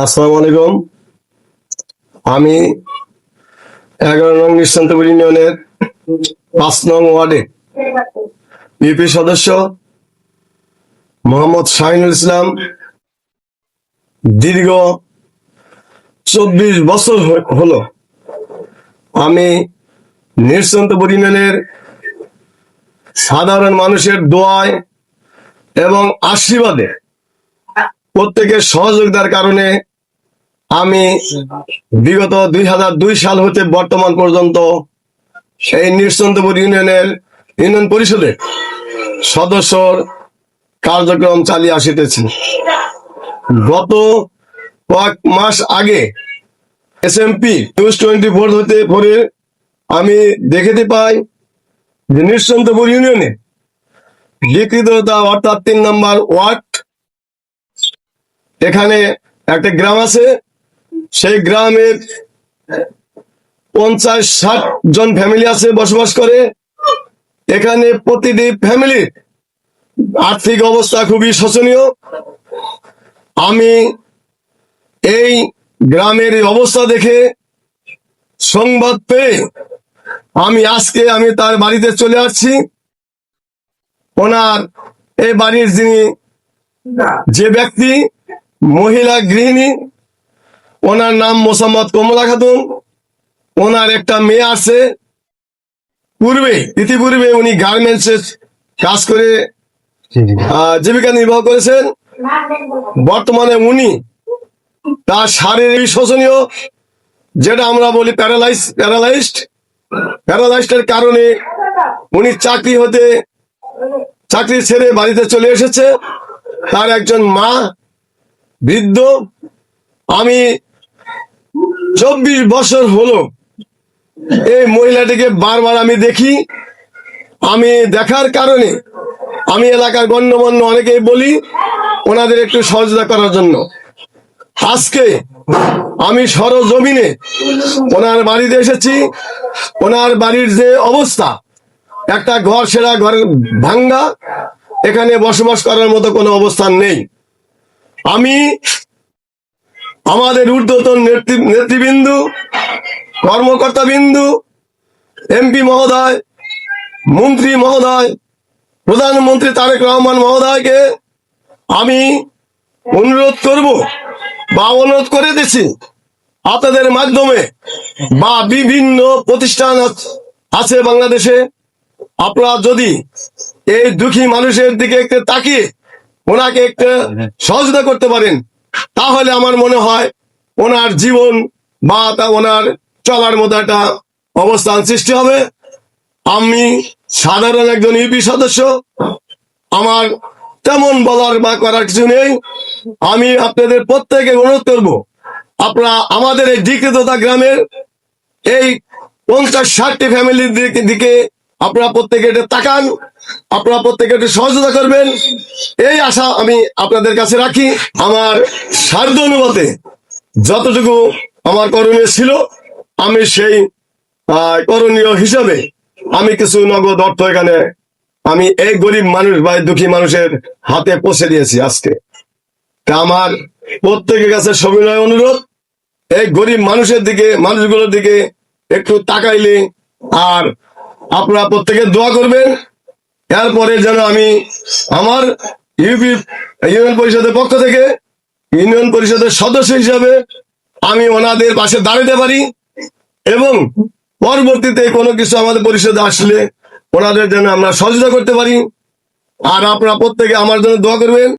আসসালামু আলাইকুম। আমি 11 নং নিঃসন্তপুর ইউনিয়নের 5 নং ওয়ার্ডে ইউপি সদস্য মোহাম্মদ শাহিনুল ইসলাম। দীর্ঘ 24 বছর হলো আমি নিঃসন্তপুর ইউনিয়নের সাধারণ মানুষের দোয়ায় এবং আশীর্বাদে প্রত্যেকের সহযোগিতার কারণে আমি বিগত 2002 সাল হতে বর্তমান পর্যন্ত এই নিঃসন্তপুর ইউনিয়ন পরিষদের সদস্যর কার্যক্রম চালিয়ে আসিতেছি। গত কয়েক মাস আগে SMP নিউজ 24 হতে পরে আমি দেখিতে পাই যে নিঃসন্তপুর ইউনিয়নে বিকৃততা অর্থাৎ 3 নম্বর ওয়ার্ড, এখানে একটা গ্রাম আছে। সেই গ্রামের 50-60 জন ফ্যামিলি আছে, বসবাস করে। এখানে প্রতিটি ফ্যামিলির আর্থিক অবস্থা খুবই শোচনীয়। আমি এই গ্রামের অবস্থা দেখে সংবাদ পেয়ে আজকে তার বাড়িতে চলে আসছি। ওনার এই বাড়ির যে ব্যক্তি মহিলা গৃহিণী, ওনার নাম মোসাম্মদ কমলা খাতুন। ওনার একটা মেয়ে আছে। ইতিপূর্বে উনি গার্মেন্টসে কাজ করে জীবিকা নির্বাহ করেছেন। বর্তমানে উনি তার শারীরিক শোচনীয়, যেটা আমরা বলি প্যারালাইজড কারণে উনি চাকরি ছেড়ে বাড়িতে চলে এসেছে। তার একজন মা বৃদ্ধ। আমি 24 বছর হলো এই মহিলাটিকে বারবার আমি দেখি। আমি দেখার কারণে আমি এলাকার গণ্যমান্য অনেকেই বলি ওনাদের একটু সহযোগিতা করার জন্য। আজকে আমি সরজমিনে ওনার বাড়িতে এসেছি। ওনার বাড়ির যে অবস্থা, একটা ঘর সেরা ঘরের ভাঙ্গা, এখানে বসবাস করার মতো কোনো অবস্থান নেই। আমি আমাদের ঊর্ধ্বতন নেতৃবৃন্দু, কর্মকর্তা বিন্দু, MP মহোদয়, মন্ত্রী মহোদয়, প্রধানমন্ত্রী তারেক রহমান মহোদয়কে আমি অনুরোধ করে দিচ্ছি, আপনাদের মাধ্যমে বা বিভিন্ন প্রতিষ্ঠান আছে বাংলাদেশে, আপনারা যদি এই দুঃখী মানুষের দিকে একটু তাকিয়ে ওনাকে একটু সহযোগিতা করতে পারেন, তাহলে আমার মনে হয় ওনার জীবন বা ওনার চলার মতো একটা অবস্থান সৃষ্টি হবে। আমি সাধারণ একজন ইউপি সদস্য, আমার তেমন বলার বা করার কিছু নেই। আমি আপনাদের প্রত্যেকে অনুরোধ করব, আপনারা আমাদের এই বিকৃততা গ্রামের এই 50-60টি ফ্যামিলির দিকে আপনারা প্রত্যেকে এটা তাকান, আপনারা প্রত্যেকে একটু সহযোগিতা করবেন, এই আশা আমি আপনাদের কাছে রাখি। আমার সাধ্য অনুপাতে যতটুকু আমার করণীয় ছিল, আমি সেই করণীয় হিসাবে আমি কিছু নগদ অর্থ এখানে আমি এই গরিব মানুষ বা দুঃখী মানুষের হাতে পৌঁছে দিয়েছি আজকে। তা আমার প্রত্যেকের কাছে সবিনয় অনুরোধ, এই গরিব মানুষগুলোর দিকে একটু তাকাইলে আর আপনারা প্রত্যেকে দোয়া করবেন। এরপরে যেন আমি আমার ইউনিয়ন পরিষদের পক্ষ থেকে ইউনিয়ন পরিষদের সদস্য হিসাবে আমি ওনাদের পাশে দাঁড়াতে পারি, এবং পরবর্তীতে কোনো কিছু আমাদের পরিষদে আসলে ওনাদের জন্য আমরা সহযোগিতা করতে পারি। আর আপনারা প্রত্যেকে আমার জন্য দোয়া করবেন।